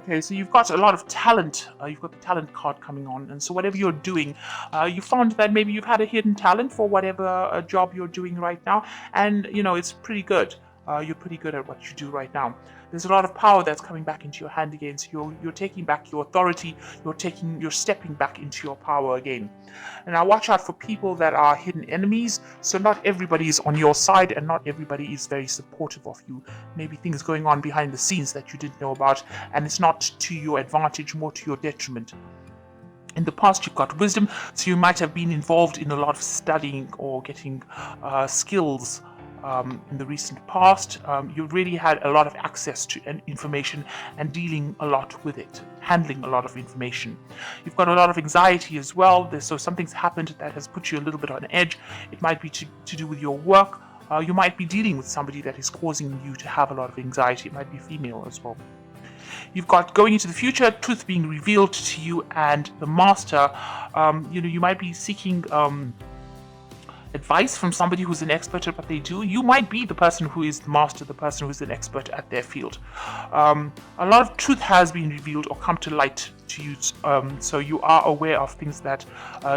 Okay, so you've got a lot of talent. You've got the talent card coming on, and so whatever you're doing, you found that maybe you've had a hidden talent for whatever job you're doing right now, and it's pretty good. You're pretty good at what you do right now. There's a lot of power that's coming back into your hand again. So you're taking back your authority. You're stepping back into your power again. And now watch out for people that are hidden enemies. So not everybody is on your side, and not everybody is very supportive of you. Maybe things going on behind the scenes that you didn't know about, and it's not to your advantage, more to your detriment. In the past, you've got wisdom, so you might have been involved in a lot of studying or getting skills. In the recent past, you really had a lot of access to information and dealing a lot with it, handling a lot of information. You've got a lot of anxiety as well. So something's happened that has put you a little bit on edge. It might be to do with your work. You might be dealing with somebody that is causing you to have a lot of anxiety. It might be female as well. You've got going into the future, truth being revealed to you, and the master. You might be seeking advice from somebody who's an expert at what they do. You might be the person who is the master, the person who is an expert at their field. A lot of truth has been revealed or come to light to you, so you are aware of things that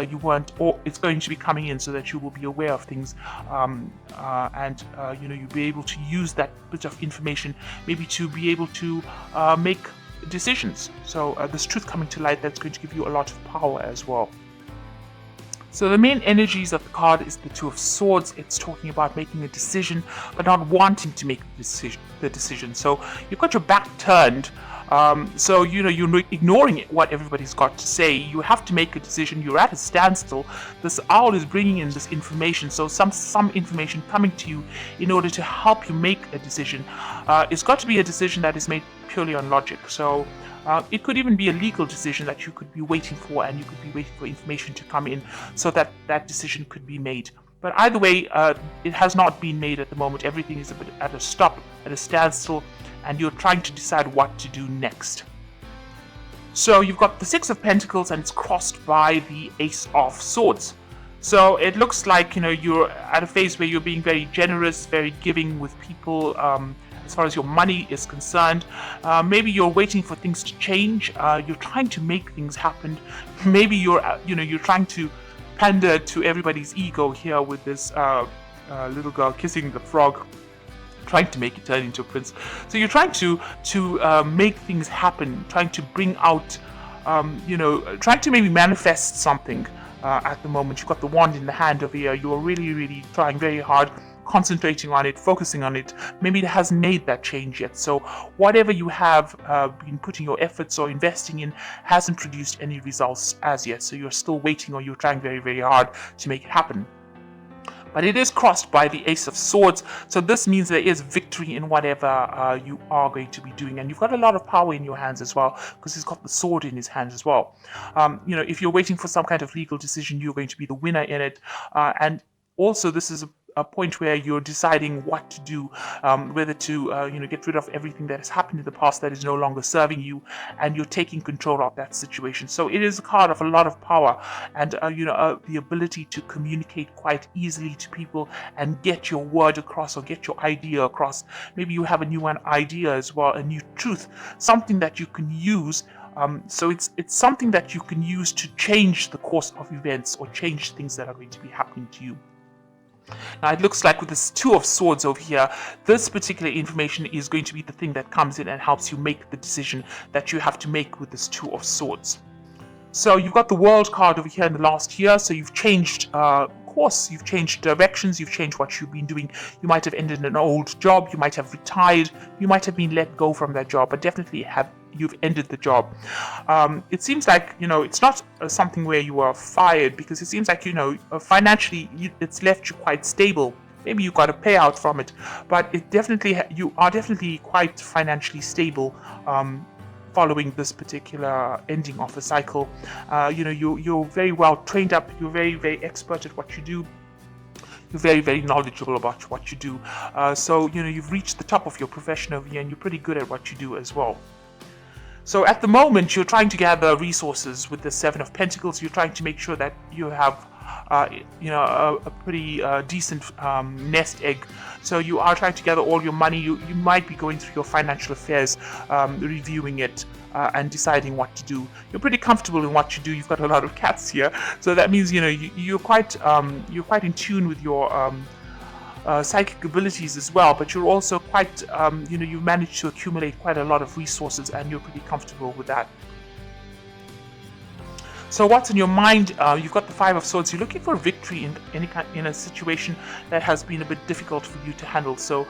you weren't, or it's going to be coming in, so that you will be aware of things, and you'll be able to use that bit of information maybe to be able to make decisions. So there's truth coming to light that's going to give you a lot of power as well. So the main energies of the card is the Two of Swords. It's talking about making a decision, but not wanting to make the decision. So you've got your back turned. So you're ignoring what everybody's got to say. You have to make a decision. You're at a standstill. This owl is bringing in this information. So some information coming to you in order to help you make a decision. It's got to be a decision that is made purely on logic. So it could even be a legal decision that you could be waiting for, and you could be waiting for information to come in so that that decision could be made. But either way, it has not been made at the moment. Everything is at a stop, at a standstill, and you're trying to decide what to do next. So you've got the Six of Pentacles, and it's crossed by the Ace of Swords. So it looks like you're at a phase where you're being very generous, very giving with people. As far as your money is concerned, maybe you're waiting for things to change. You're trying to make things happen. Maybe you're trying to pander to everybody's ego here with this little girl kissing the frog, trying to make it turn into a prince. So you're trying to make things happen, trying to bring out, trying to maybe manifest something. At the moment, you've got the wand in the hand over here. You're really, really trying very hard, concentrating on it, focusing on it. Maybe it hasn't made that change yet. So whatever you have been putting your efforts or investing in hasn't produced any results as yet. So you're still waiting, or you're trying very, very hard to make it happen. But it is crossed by the Ace of Swords, so this means there is victory in whatever you are going to be doing. And you've got a lot of power in your hands as well, because he's got the sword in his hands as well. If you're waiting for some kind of legal decision, you're going to be the winner in it. And also, this is a point where you're deciding what to do, whether to get rid of everything that has happened in the past that is no longer serving you, and you're taking control of that situation. So it is a card of a lot of power, and the ability to communicate quite easily to people and get your word across, or get your idea across. Maybe you have a new idea as well, a new truth, something that you can use. So it's something that you can use to change the course of events, or change things that are going to be happening to you. Now it looks like with this Two of Swords over here, this particular information is going to be the thing that comes in and helps you make the decision that you have to make with this Two of Swords. So you've got the World card over here in the last year, so you've changed course, you've changed directions, you've changed what you've been doing. You might have ended an old job, you might have retired, you might have been let go from that job, but definitely you've ended the job. It seems like, it's not something where you are fired, because it seems like, financially, it's left you quite stable. Maybe you got a payout from it, but you are definitely quite financially stable following this particular ending of a cycle. You're very well trained up, you're very, very expert at what you do. You're very, very knowledgeable about what you do. So you've reached the top of your profession over here, and you're pretty good at what you do as well. So at the moment, you're trying to gather resources with the Seven of Pentacles. You're trying to make sure that you have a pretty decent nest egg. So you are trying to gather all your money. You might be going through your financial affairs, reviewing it, and deciding what to do. You're pretty comfortable in what you do. You've got a lot of cats here, so that means you're quite in tune with your psychic abilities as well. But you're also quite you've managed to accumulate quite a lot of resources, and you're pretty comfortable with that. So what's in your mind? You've got the Five of Swords. You're looking for a victory in a situation that has been a bit difficult for you to handle. So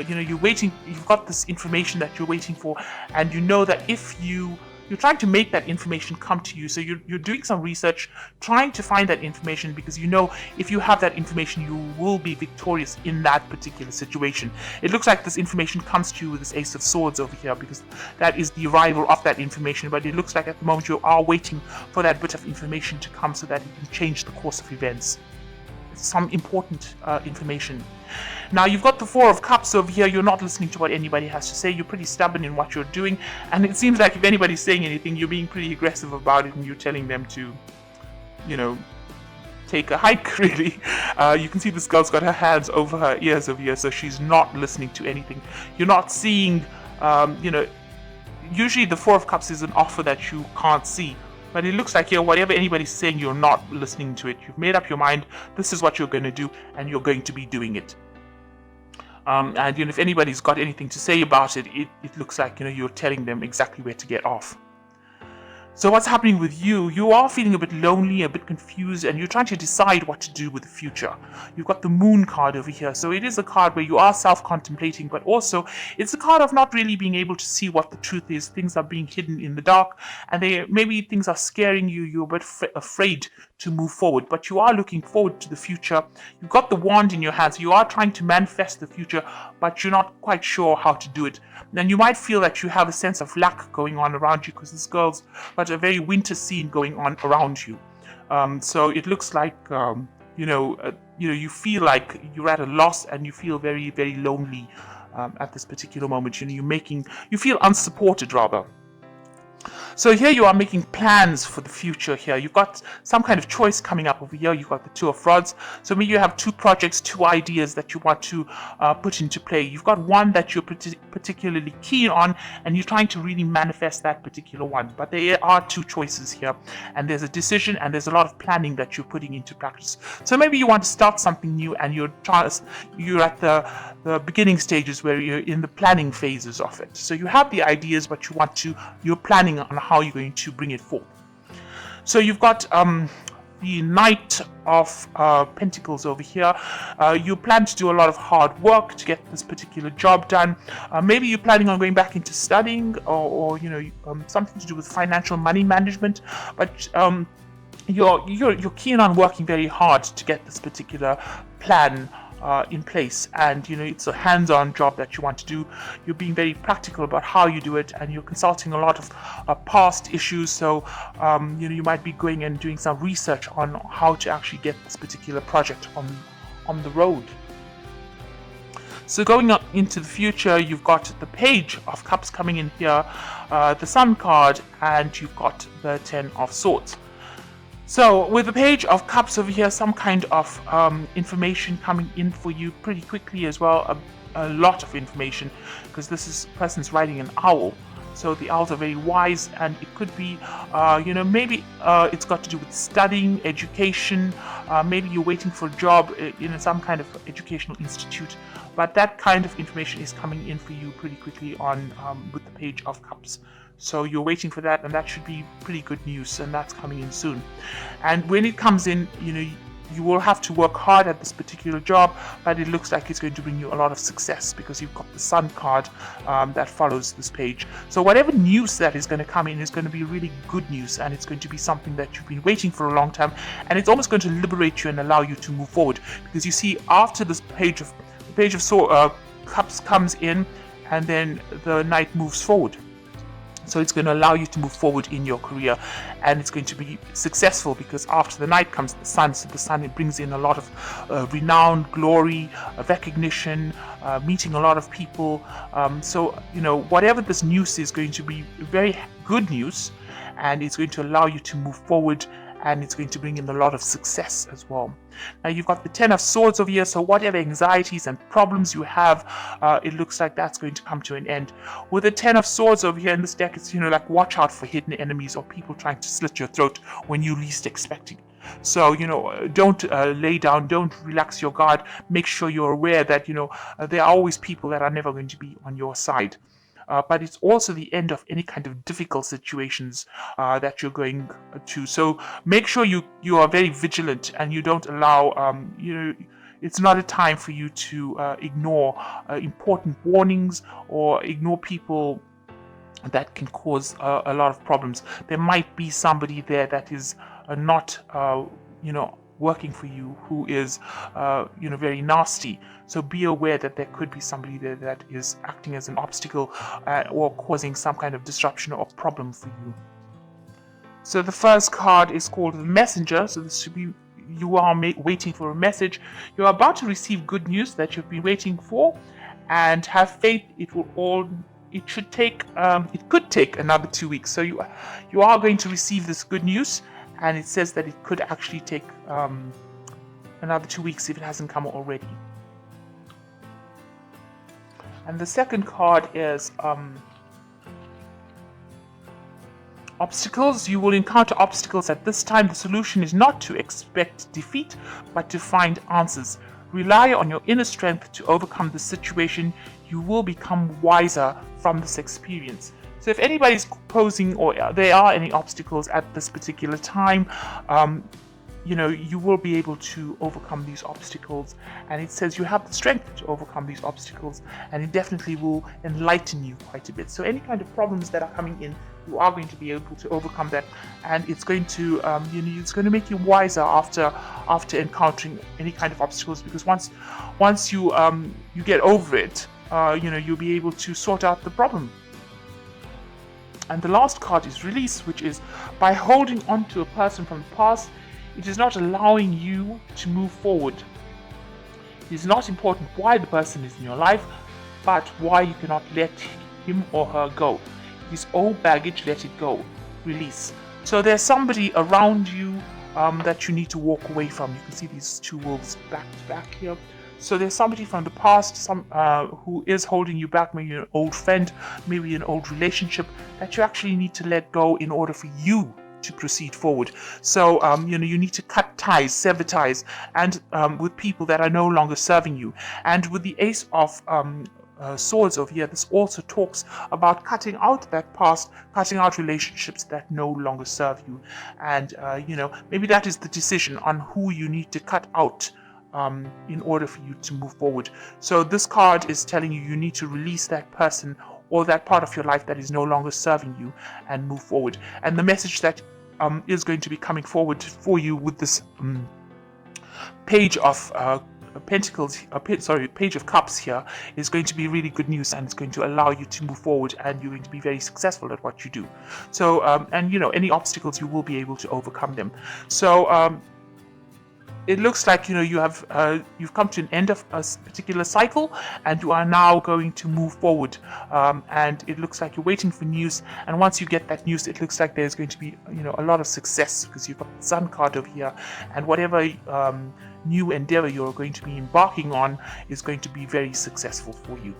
you're waiting. You've got this information that you're waiting for, and you know that if you're trying to make that information come to you. So you're doing some research, trying to find that information, because you know if you have that information, you will be victorious in that particular situation. It looks like this information comes to you with this Ace of Swords over here, because that is the arrival of that information. But it looks like at the moment you are waiting for that bit of information to come so that it can change the course of events. It's some important information. Now you've got the Four of Cups over here. You're not listening to what anybody has to say. You're pretty stubborn in what you're doing, and it seems like if anybody's saying anything, you're being pretty aggressive about it, and you're telling them to, take a hike, really. You can see this girl's got her hands over her ears over here, so she's not listening to anything. You're not seeing, usually the Four of Cups is an offer that you can't see. But it looks like here, whatever anybody's saying, you're not listening to it. You've made up your mind. This is what you're going to do, and you're going to be doing it. And if anybody's got anything to say about it, it looks like you're telling them exactly where to get off. So what's happening with you? You are feeling a bit lonely, a bit confused, and you're trying to decide what to do with the future. You've got the Moon card over here. So it is a card where you are self-contemplating, but also it's a card of not really being able to see what the truth is. Things are being hidden in the dark, and maybe things are scaring you. You're a bit afraid to move forward, but you are looking forward to the future. You've got the wand in your hands. You are trying to manifest the future, but you're not quite sure how to do it. And you might feel that you have a sense of lack going on around you, because this girl's got a very winter scene going on around you. So it looks like you feel like you're at a loss, and you feel very, very lonely at this particular moment. You feel unsupported rather. So here you are making plans for the future here. You've got some kind of choice coming up over here. You've got the Two of Rods. So maybe you have two projects, two ideas that you want to put into play. You've got one that you're particularly keen on, and you're trying to really manifest that particular one. But there are two choices here, and there's a decision, and there's a lot of planning that you're putting into practice. So maybe you want to start something new, and you're at the beginning stages where you're in the planning phases of it. So you have the ideas, but you're planning on how you're going to bring it forth. So you've got the Knight of Pentacles over here. You plan to do a lot of hard work to get this particular job done. Maybe you're planning on going back into studying, or something to do with financial money management. But you're keen on working very hard to get this particular plan in place, and it's a hands-on job that you want to do. You're being very practical about how you do it, and you're consulting a lot of past issues. So you might be going and doing some research on how to actually get this particular project on the road. So going on into the future, you've got the Page of Cups coming in here, the Sun card, and you've got the Ten of Swords. So with the Page of Cups over here, some kind of information coming in for you pretty quickly as well. A lot of information, because this person's riding an owl. So the owls are very wise, and it could be, maybe it's got to do with studying, education. Maybe you're waiting for a job in some kind of educational institute. But that kind of information is coming in for you pretty quickly on with the Page of Cups. So you're waiting for that, and that should be pretty good news, and that's coming in soon. And when it comes in, you will have to work hard at this particular job, but it looks like it's going to bring you a lot of success, because you've got the Sun card that follows this page. So whatever news that is going to come in is going to be really good news, and it's going to be something that you've been waiting for a long time, and it's almost going to liberate you and allow you to move forward. Because you see, after this Page of Cups comes in, and then the Knight moves forward. So it's going to allow you to move forward in your career, and it's going to be successful, because after the Knight comes the Sun. So the Sun, it brings in a lot of renown, glory, recognition, meeting a lot of people. So whatever this news is going to be very good news, and it's going to allow you to move forward and it's going to bring in a lot of success as well. Now you've got the Ten of Swords over here, so whatever anxieties and problems you have, it looks like that's going to come to an end. With the Ten of Swords over here in this deck, it's like watch out for hidden enemies or people trying to slit your throat when you least expect it. So, don't lay down, don't relax your guard. Make sure you're aware that, there are always people that are never going to be on your side. But it's also the end of any kind of difficult situations that you're going to. So make sure you are very vigilant and you don't allow, it's not a time for you to ignore important warnings or ignore people that can cause a lot of problems. There might be somebody there that is not, working for you, who is, very nasty. So be aware that there could be somebody there that is acting as an obstacle or causing some kind of disruption or problem for you. So the first card is called the Messenger. So this should be, you are waiting for a message. You're about to receive good news that you've been waiting for, and have faith. It should take, it could take another 2 weeks. So you are going to receive this good news, and it says that it could actually take another 2 weeks if it hasn't come already. And the second card is obstacles. You will encounter obstacles at this time. The solution is not to expect defeat, but to find answers. Rely on your inner strength to overcome the situation. You will become wiser from this experience. So if anybody's posing or there are any obstacles at this particular time, you will be able to overcome these obstacles. And it says you have the strength to overcome these obstacles, and it definitely will enlighten you quite a bit. So any kind of problems that are coming in, you are going to be able to overcome that, and it's going to, it's going to make you wiser after encountering any kind of obstacles. Because once you get over it, you'll be able to sort out the problem. And the last card is Release, which is by holding on to a person from the past, it is not allowing you to move forward. It is not important why the person is in your life, but why you cannot let him or her go. It is old baggage, let it go. Release. So there's somebody around you that you need to walk away from. You can see these two wolves back to back here. So there's somebody from the past, who is holding you back, maybe an old friend, maybe an old relationship that you actually need to let go in order for you to proceed forward. So you need to cut ties, sever ties, and with people that are no longer serving you. And with the Ace of Swords over here, this also talks about cutting out that past, cutting out relationships that no longer serve you. And maybe that is the decision on who you need to cut out in order for you to move forward. So this card is telling you need to release that person or that part of your life that is no longer serving you and move forward. And the message that is going to be coming forward for you with this Page of Pentacles, Page of Cups here is going to be really good news, and it's going to allow you to move forward, and you're going to be very successful at what you do. So any obstacles, you will be able to overcome them. So it looks like you've come to an end of a particular cycle, and you are now going to move forward. And it looks like you're waiting for news, and once you get that news, it looks like there's going to be a lot of success, because you've got the Sun card over here, and whatever new endeavor you're going to be embarking on is going to be very successful for you.